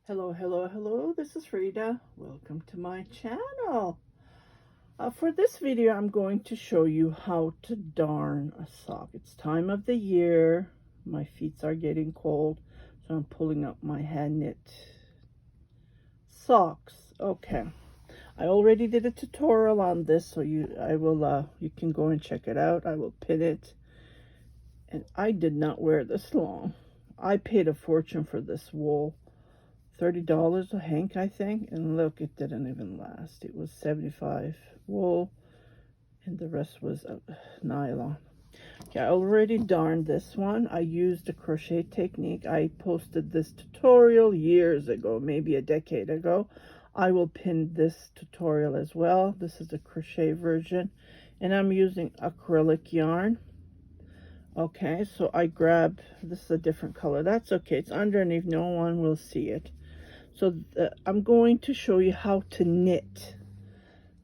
Hello, hello, hello, this is Frida. Welcome to my channel. For this video, I'm going to show you how to darn a sock. It's time of the year. My feet are getting cold, so I'm pulling up my hand knit socks. Okay, I already did a tutorial on this, so you can go and check it out. I will pin it. And I did not wear this long. I paid a fortune for this wool. $30 a hank, I think, and look, it didn't even last. It was 75 wool and the rest was nylon. Okay, I already darned this one. I used the crochet technique. I posted this tutorial years ago, maybe a decade ago. I will pin this tutorial as well. This is the crochet version, and I'm using acrylic yarn. Okay, so I grabbed, this is a different color. That's okay, it's underneath, no one will see it. So I'm going to show you how to knit.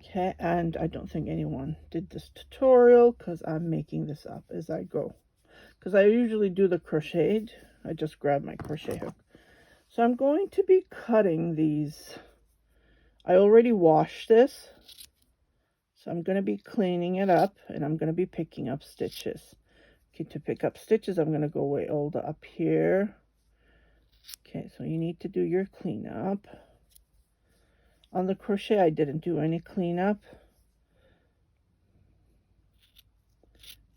Okay, and I don't think anyone did this tutorial because I'm making this up as I go. Because I usually do the crocheted. I just grab my crochet hook. So I'm going to be cutting these. I already washed this. So I'm going to be cleaning it up and I'm going to be picking up stitches. Okay, to pick up stitches, I'm going to go way all the up here. Okay, so you need to do your cleanup. On the crochet, I didn't do any cleanup.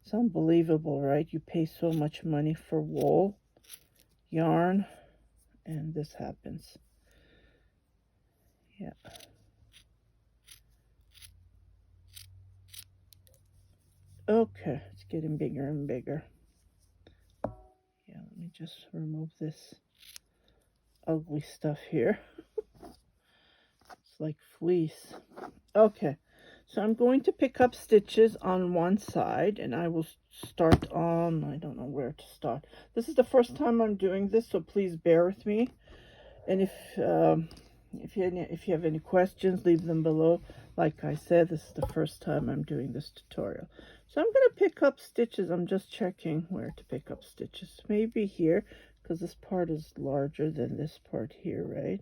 It's unbelievable, right? You pay so much money for wool, yarn, and this happens. Yeah. Okay, it's getting bigger and bigger. Yeah, let me just remove this ugly stuff here. It's like fleece. Okay, so I'm going to pick up stitches on one side and I will start on, I don't know where to start. This is the first time I'm doing this, so please bear with me. And if you have any questions, leave them below. Like I said, this is the first time I'm doing this tutorial. So I'm going to pick up stitches. I'm just checking where to pick up stitches. Maybe here, because this part is larger than this part here, right?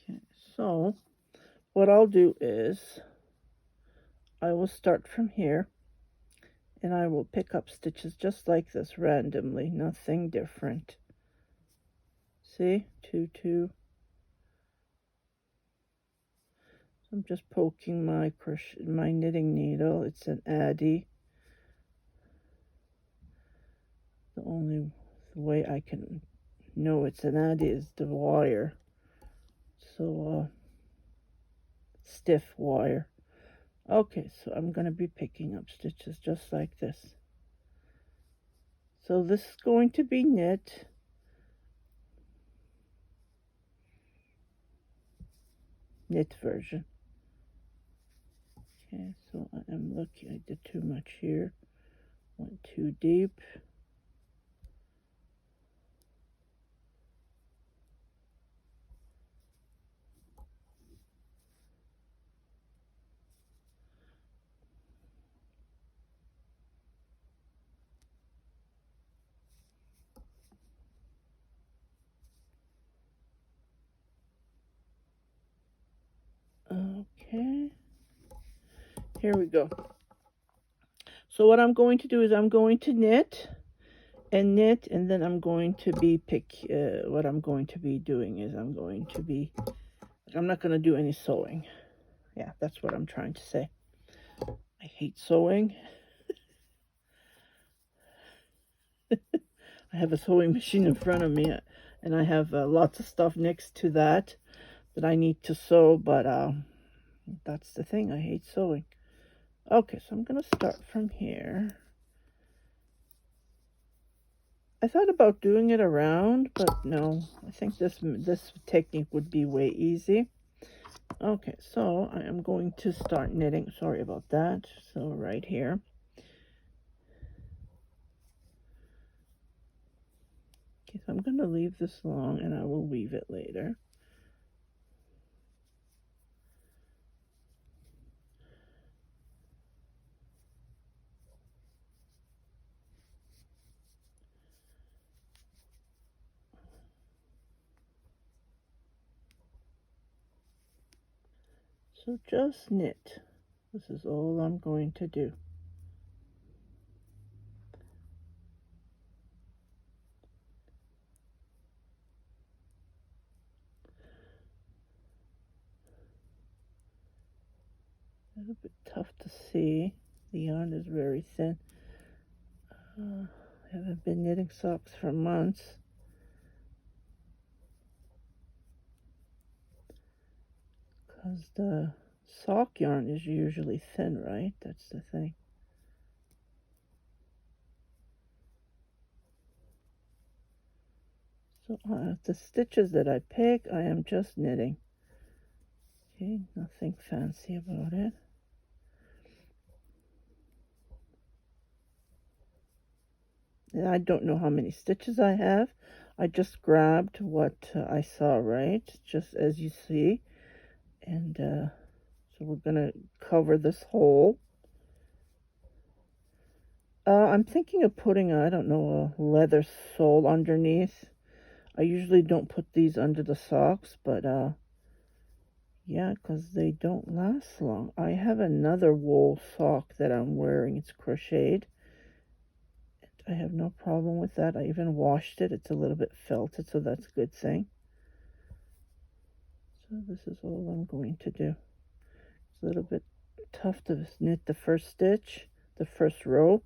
Okay, so what I'll do is I will start from here and I will pick up stitches just like this randomly, nothing different. See, 2, 2. I'm just poking my knitting needle. It's an Addy. The only way I can know it's an Addy is the wire. So stiff wire. Okay, so I'm going to be picking up stitches just like this. So this is going to be knit. Knit version. Okay, so I am looking, I did too much here. Went too deep. Okay, here we go. So what I'm going to do is I'm going to knit, and then I'm going to be what I'm going to be doing is I'm not going to do any sewing. Yeah, that's what I'm trying to say. I hate sewing. I have a sewing machine in front of me and I have lots of stuff next to that I need to sew, but that's the thing, I hate sewing. Okay, so I'm going to start from here. I thought about doing it around, but no, I think this technique would be way easy. Okay, so I am going to start knitting. Sorry about that. So right here. Okay, so I'm going to leave this long and I will weave it later. So just knit. This is all I'm going to do. A little bit tough to see. The yarn is very thin. I haven't been knitting socks for months. Because the sock yarn is usually thin, right? That's the thing. So the stitches that I pick, I am just knitting. Okay, nothing fancy about it. And I don't know how many stitches I have. I just grabbed what I saw, right? Just as you see. And so we're going to cover this hole. I'm thinking of putting, I don't know, a leather sole underneath. I usually don't put these under the socks, but yeah, because they don't last long. I have another wool sock that I'm wearing. It's crocheted. I have no problem with that. I even washed it. It's a little bit felted, so that's a good thing. So this is all I'm going to do. It's a little bit tough to knit the first stitch, the first row,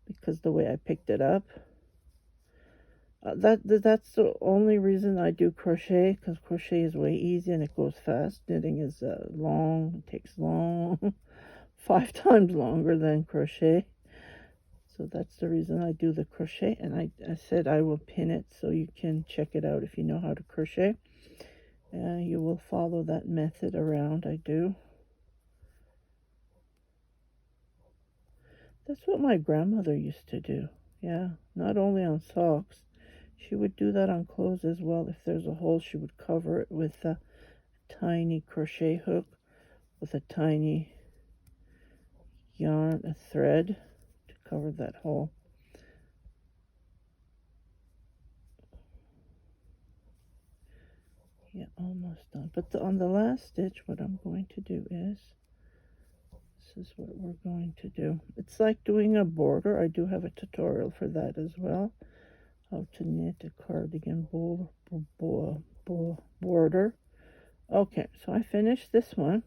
because the way I picked it up. That's the only reason I do crochet, because crochet is way easy and it goes fast. Knitting is long, it takes long, 5 times longer than crochet. So that's the reason I do the crochet, and I said I will pin it so you can check it out if you know how to crochet. You will follow that method around. I do. That's what my grandmother used to do. Yeah, not only on socks. She would do that on clothes as well. If there's a hole, she would cover it with a tiny crochet hook with a tiny yarn, a thread to cover that hole. Yeah, almost done. But on the last stitch, what I'm going to do is, this is what we're going to do. It's like doing a border. I do have a tutorial for that as well. How to knit a cardigan border. Okay, so I finished this one.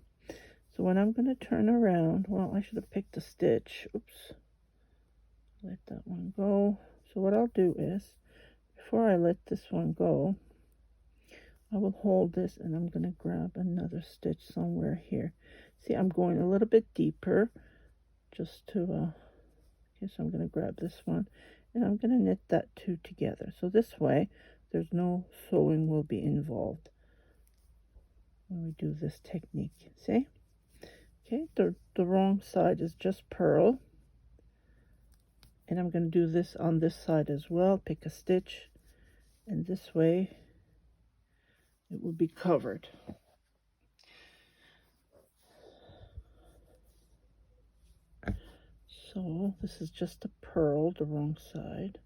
So when I'm going to turn around, well, I should have picked a stitch. Oops. Let that one go. So what I'll do is, before I let this one go, I will hold this and I'm going to grab another stitch somewhere here. See, I'm going a little bit deeper just to, okay, so I'm going to grab this one and I'm going to knit that two together. So this way, there's no sewing will be involved when we do this technique. See? Okay, the wrong side is just purl. And I'm going to do this on this side as well. Pick a stitch, and this way it will be covered. So this is just a purl, the wrong side.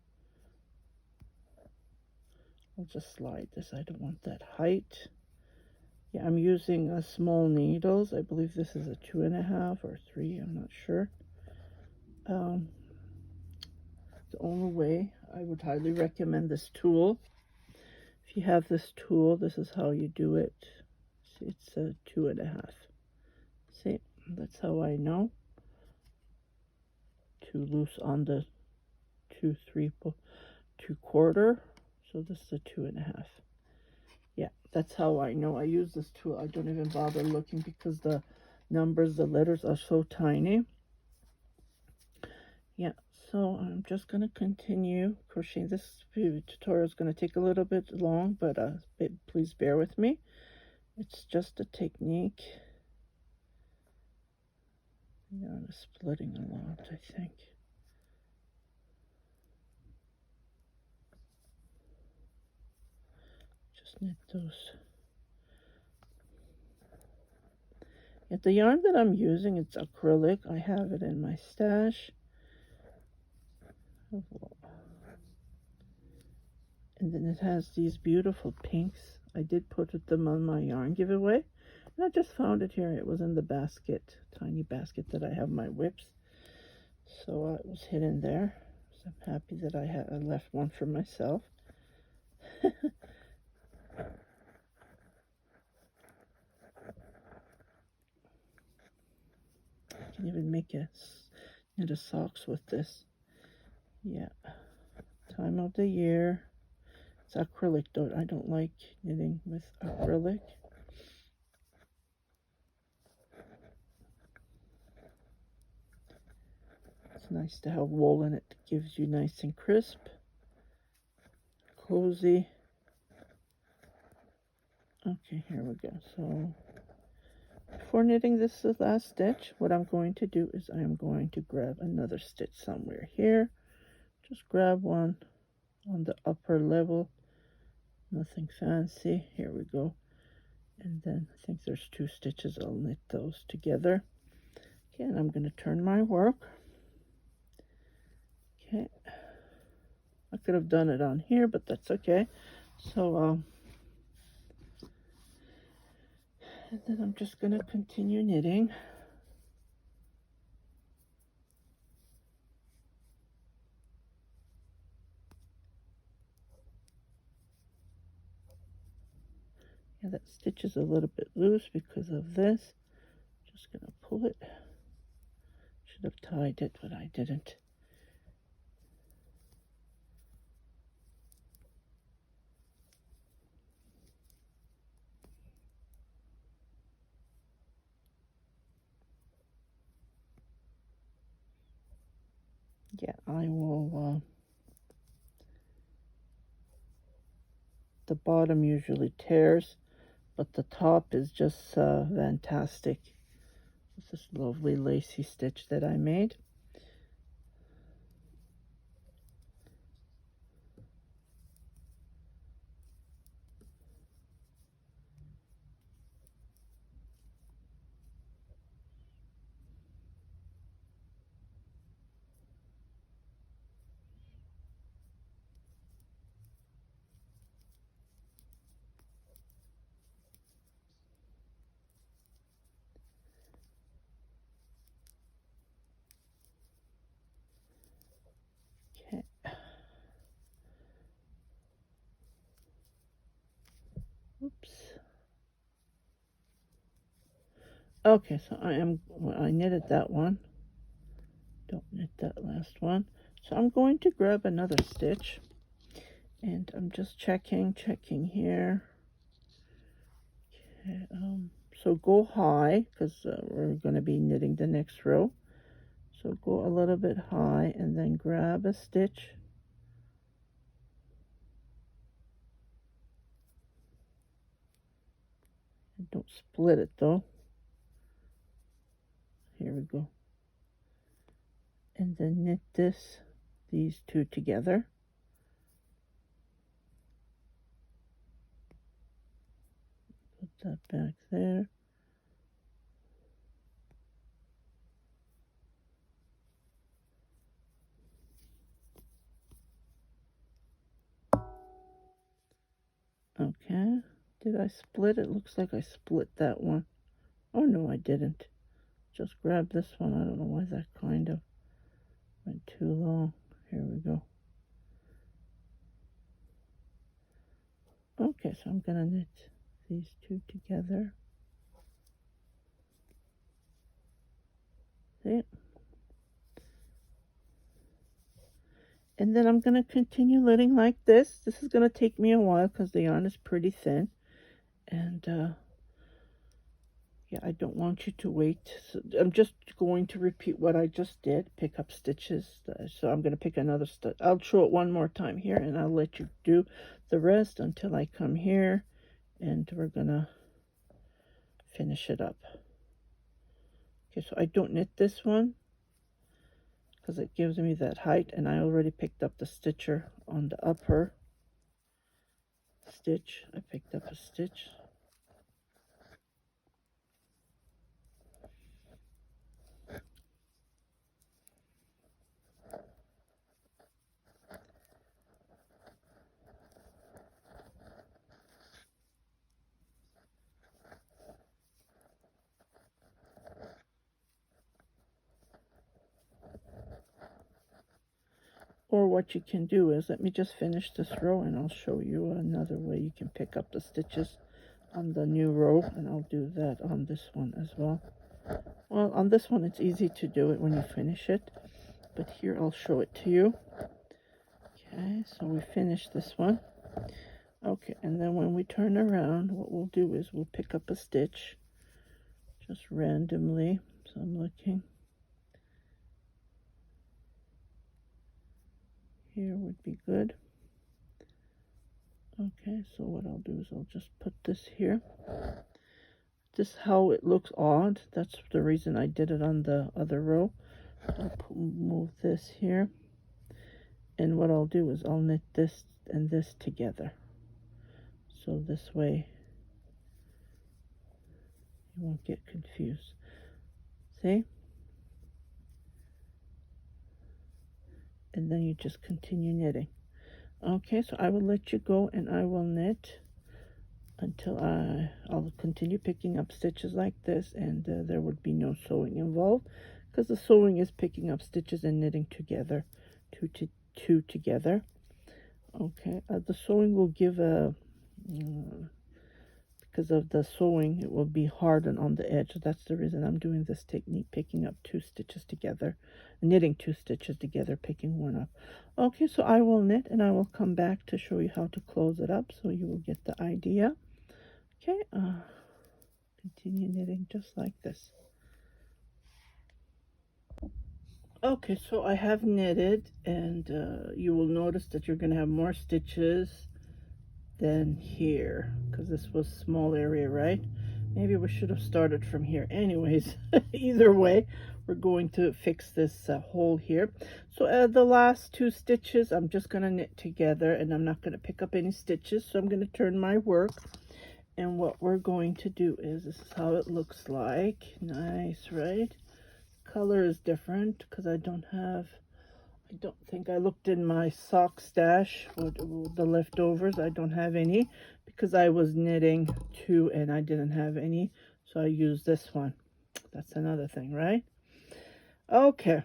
I'll just slide this. I don't want that height. Yeah, I'm using small needles. I believe this is a 2.5 or 3. I'm not sure. The only way I would highly recommend this tool. If you have this tool, this is how you do it. See, it's a 2.5. See, that's how I know. Too loose on the 2.75. So this is a 2.5. Yeah, that's how I know. I use this tool. I don't even bother looking because the numbers, the letters are so tiny. Yeah, so I'm just going to continue crocheting. This tutorial is going to take a little bit long, but please bear with me. It's just a technique. Yarn is splitting a lot, I think. Just knit those. Yeah, the yarn that I'm using, it's acrylic. I have it in my stash. And then it has these beautiful pinks. I did put them on my yarn giveaway. I just found it here. It was in the basket, tiny basket that I have my whips. So it was hidden there. So I'm happy that I left one for myself. I can even make a knit a socks with this. Yeah, time of the year. It's acrylic though. I don't like knitting with acrylic. It's nice to have wool in it. It gives you nice and crisp, cozy. Okay, here we go. So before knitting this last stitch, what I'm going to do is I am going to grab another stitch somewhere here. Just grab one on the upper level. Nothing fancy. Here we go. And then I think there's 2 stitches. I'll knit those together. Okay, and I'm going to turn my work. Okay. I could have done it on here, but that's okay. So, and then I'm just going to continue knitting. Yeah, that stitch is a little bit loose because of this. Just going to pull it. Should have tied it, but I didn't. Yeah, I will, the bottom usually tears, but the top is just fantastic. It's this lovely lacy stitch that I made. Okay. Oops. Okay, so I knitted that one. Don't knit that last one. So I'm going to grab another stitch, and I'm just checking here. Okay, so go high, because we're going to be knitting the next row. So go a little bit high, and then grab a stitch. And don't split it though. Here we go. And then knit these 2 together. Put that back there. Okay. Did I split? It looks like I split that one. Oh no, I didn't. Just grab this one. I don't know why that kind of went too long. Here we go. Okay, so I'm gonna knit these 2 together. See? And then I'm gonna continue knitting like this. This is gonna take me a while because the yarn is pretty thin. And yeah, I don't want you to wait. So I'm just going to repeat what I just did. Pick up stitches. So I'm going to pick another stitch. I'll show it one more time here, and I'll let you do the rest until I come here, and we're going to finish it up. Okay, so I don't knit this one because it gives me that height, and I already picked up the stitcher on the upper stitch. I picked up a stitch. Or what you can do is, let me just finish this row and I'll show you another way you can pick up the stitches on the new row, and I'll do that on this one as well. Well, on this one it's easy to do it when you finish it, but here I'll show it to you. Okay, so we finished this one. Okay, and then when we turn around, what we'll do is we'll pick up a stitch just randomly. So I'm looking. Here would be good. Okay, so what I'll do is I'll just put this here. This is how it looks odd. That's the reason I did it on the other row. I'll move this here. And what I'll do is I'll knit this and this together. So this way you won't get confused. See? And then you just continue knitting. Okay, so I will let you go and I will knit until I'll continue picking up stitches like this, and there would be no sewing involved, because the sewing is picking up stitches and knitting together, two together. Okay, the sewing will give a because of the sewing, it will be hardened on the edge. So that's the reason I'm doing this technique, picking up 2 stitches together, knitting 2 stitches together, picking one up. Okay, so I will knit and I will come back to show you how to close it up, so you will get the idea. Okay, continue knitting just like this. Okay, so I have knitted, and you will notice that you're going to have more stitches than here, because this was small area, right? Maybe we should have started from here. Anyways, either way, we're going to fix this hole here. So the last 2 stitches I'm just going to knit together, and I'm not going to pick up any stitches, so I'm going to turn my work. And what we're going to do is, this is how it looks like. Nice, right? Color is different because I don't think I looked in my sock stash for the leftovers. I don't have any because I was knitting 2 and I didn't have any, so I used this one. That's another thing, right? Okay.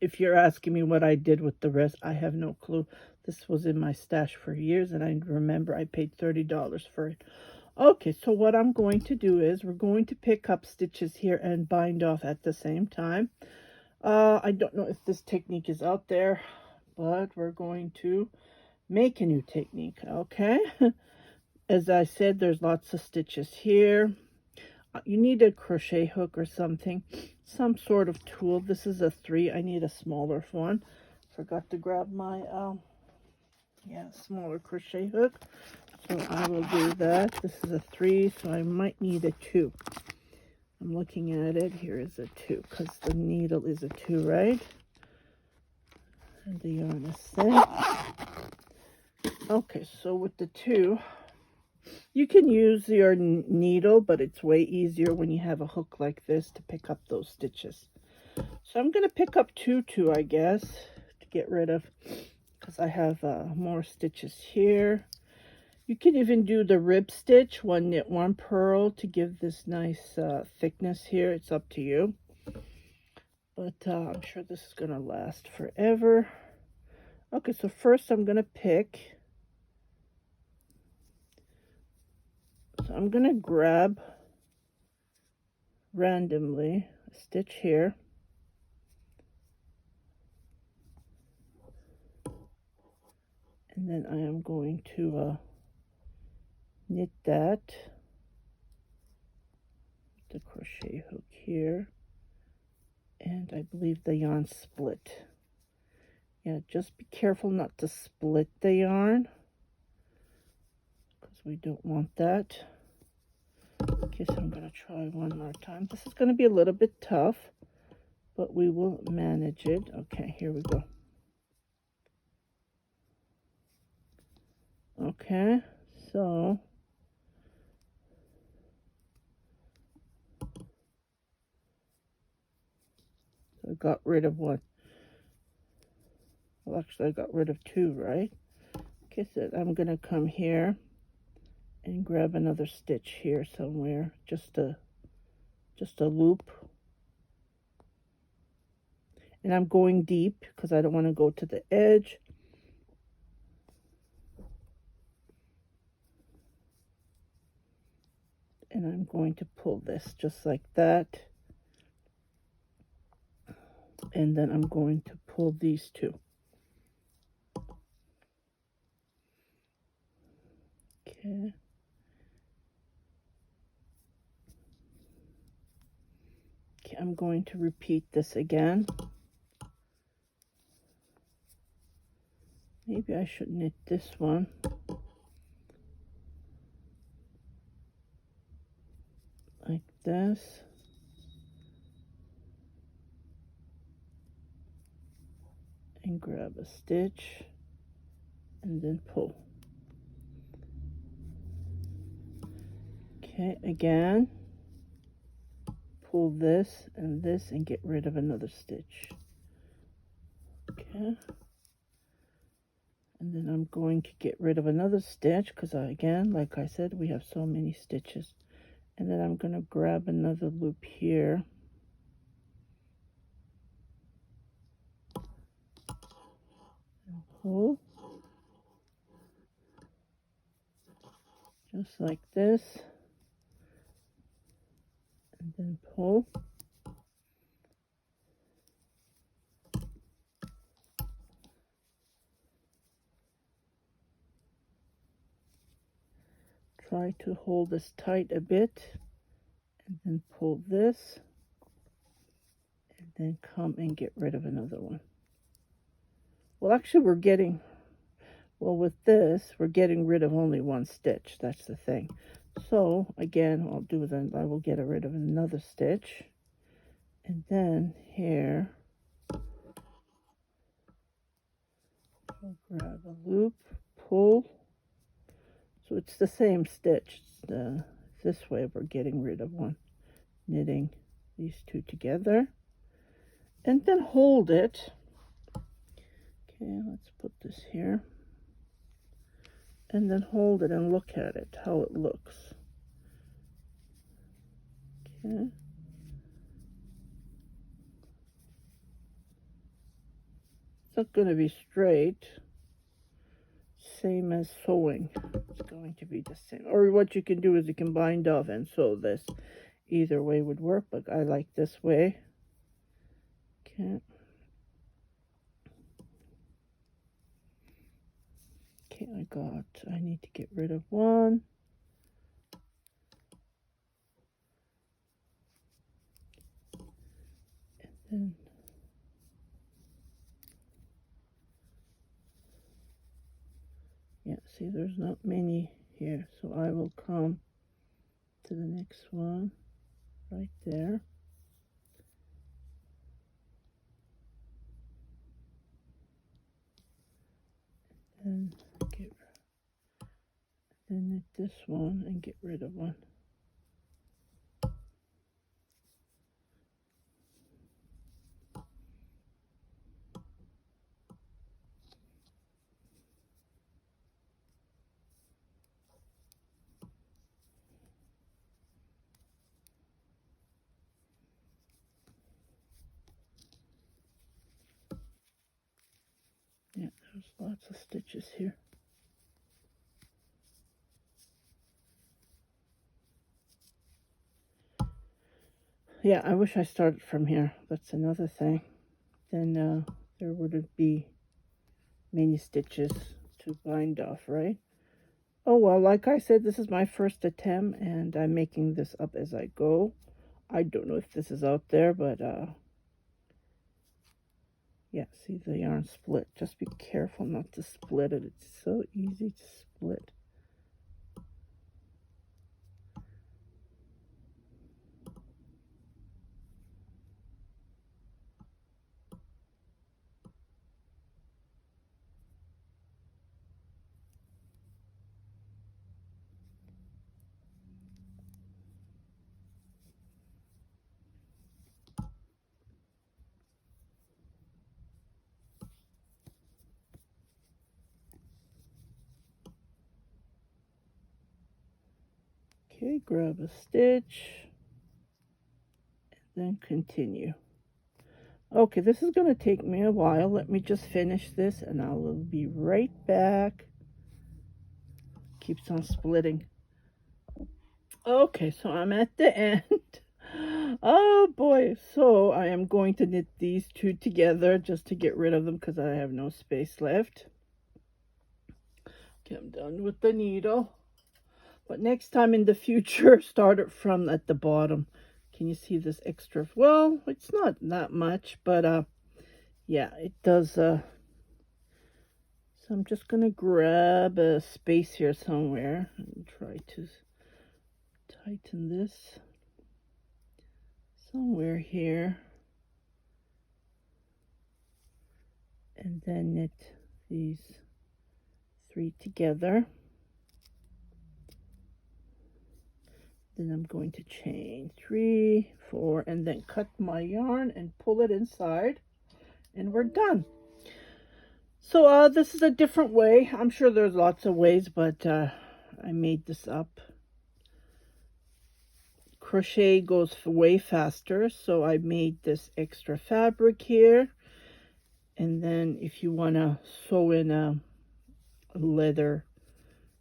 If you're asking me what I did with the rest, I have no clue. This was in my stash for years, and I remember I paid $30 for it. Okay, so what I'm going to do is we're going to pick up stitches here and bind off at the same time. I don't know if this technique is out there, but we're going to make a new technique, okay? As I said, there's lots of stitches here. You need a crochet hook or something, some sort of tool. This is a 3. I need a smaller one. Forgot to grab my smaller crochet hook, so I will do that. This is a 3, so I might need a 2. I'm looking at it. Here is a 2 because the needle is a 2, right? And the yarn is thick. Okay, so with the 2, you can use your needle, but it's way easier when you have a hook like this to pick up those stitches. So I'm going to pick up 2, I guess, to get rid of, because I have more stitches here. You can even do the rib stitch, 1 knit, 1 purl, to give this nice thickness here. It's up to you. But I'm sure this is going to last forever. Okay, so first I'm going to pick. So I'm going to grab randomly a stitch here. And then I am going to knit that, the crochet hook here, and I believe the yarn split. Yeah, just be careful not to split the yarn, because we don't want that. Okay, so I'm going to try one more time. This is going to be a little bit tough, but we will manage it. Okay, here we go. Okay, so I got rid of 1. Well, actually, I got rid of 2, right? Okay, so I'm going to come here and grab another stitch here somewhere, just a loop. And I'm going deep because I don't want to go to the edge. And I'm going to pull this just like that. And then I'm going to pull these two. Okay. Okay, I'm going to repeat this again. Maybe I should knit this one. Like this. And grab a stitch and then pull. Okay, again, pull this and this and get rid of another stitch. Okay. And then I'm going to get rid of another stitch because again, like I said, we have so many stitches. And then I'm going to grab another loop here. And pull. Just like this. And then pull. Try to hold this tight a bit. And then pull this. And then come and get rid of another one. Well, actually, with this, we're getting rid of only one stitch. That's the thing. So, again, I'll do then, I will get rid of another stitch. And then here, I'll grab a loop, pull. So it's the same stitch. This way we're getting rid of one. Knitting these two together. And then hold it. Okay, let's put this here. And then hold it and look at it, how it looks. Okay. It's not going to be straight. Same as sewing. It's going to be the same. Or what you can do is you can bind off and sew this. Either way would work, but I like this way. Okay. Okay, I need to get rid of one. And then yeah, see, there's not many here, so I will come to the next one right there. And knit this one and get rid of one. Yeah, there's lots of stitches here. Yeah, I wish I started from here. That's another thing. Then there wouldn't be many stitches to bind off, right? Oh well, like I said, this is my first attempt and I'm making this up as I go. I don't know if this is out there, but yeah, see the yarn split. Just be careful not to split it. It's so easy to split. Okay, grab a stitch and then continue. Okay, this is going to take me a while. Let me just finish this and I will be right back. Keeps on splitting. Okay, so I'm at the end. Oh boy, so I am going to knit these two together just to get rid of them because I have no space left. Okay, I'm done with the needle. But next time in the future, start it from at the bottom. Can you see this extra? Well, it's not that much, but yeah, it does. So I'm just gonna grab a space here somewhere and try to tighten this somewhere here, and then knit these three together. Then I'm going to chain 3, 4, and then cut my yarn and pull it inside, and we're done. So this is a different way. I'm sure there's lots of ways, but I made this up. Crochet goes way faster, so I made this extra fabric here. And then if you want to sew in a leather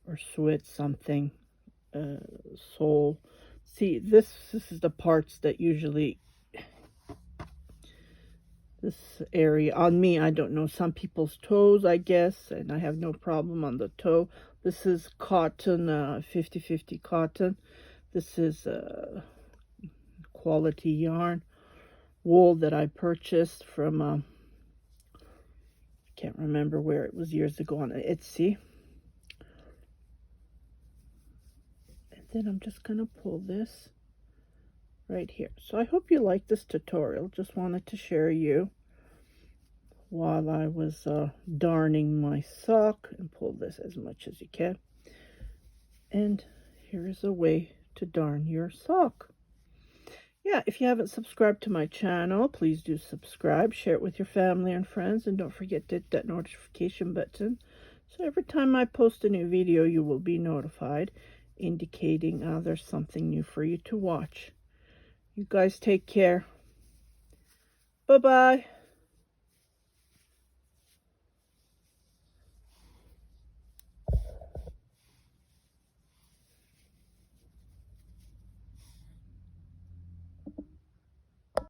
or sew it something, sole. See, this is the parts that usually, this area on me, I don't know, some people's toes, I guess, and I have no problem on the toe. This is cotton, 50-50 cotton. This is quality yarn, wool that I purchased from, I can't remember where, it was years ago on Etsy. And then I'm just going to pull this right here. So I hope you like this tutorial. Just wanted to share you while I was darning my sock, and pull this as much as you can. And here is a way to darn your sock. Yeah, if you haven't subscribed to my channel, please do subscribe, share it with your family and friends, and don't forget to hit that notification button. So every time I post a new video, you will be notified, indicating there's something new for you to watch. You guys take care. Bye-bye.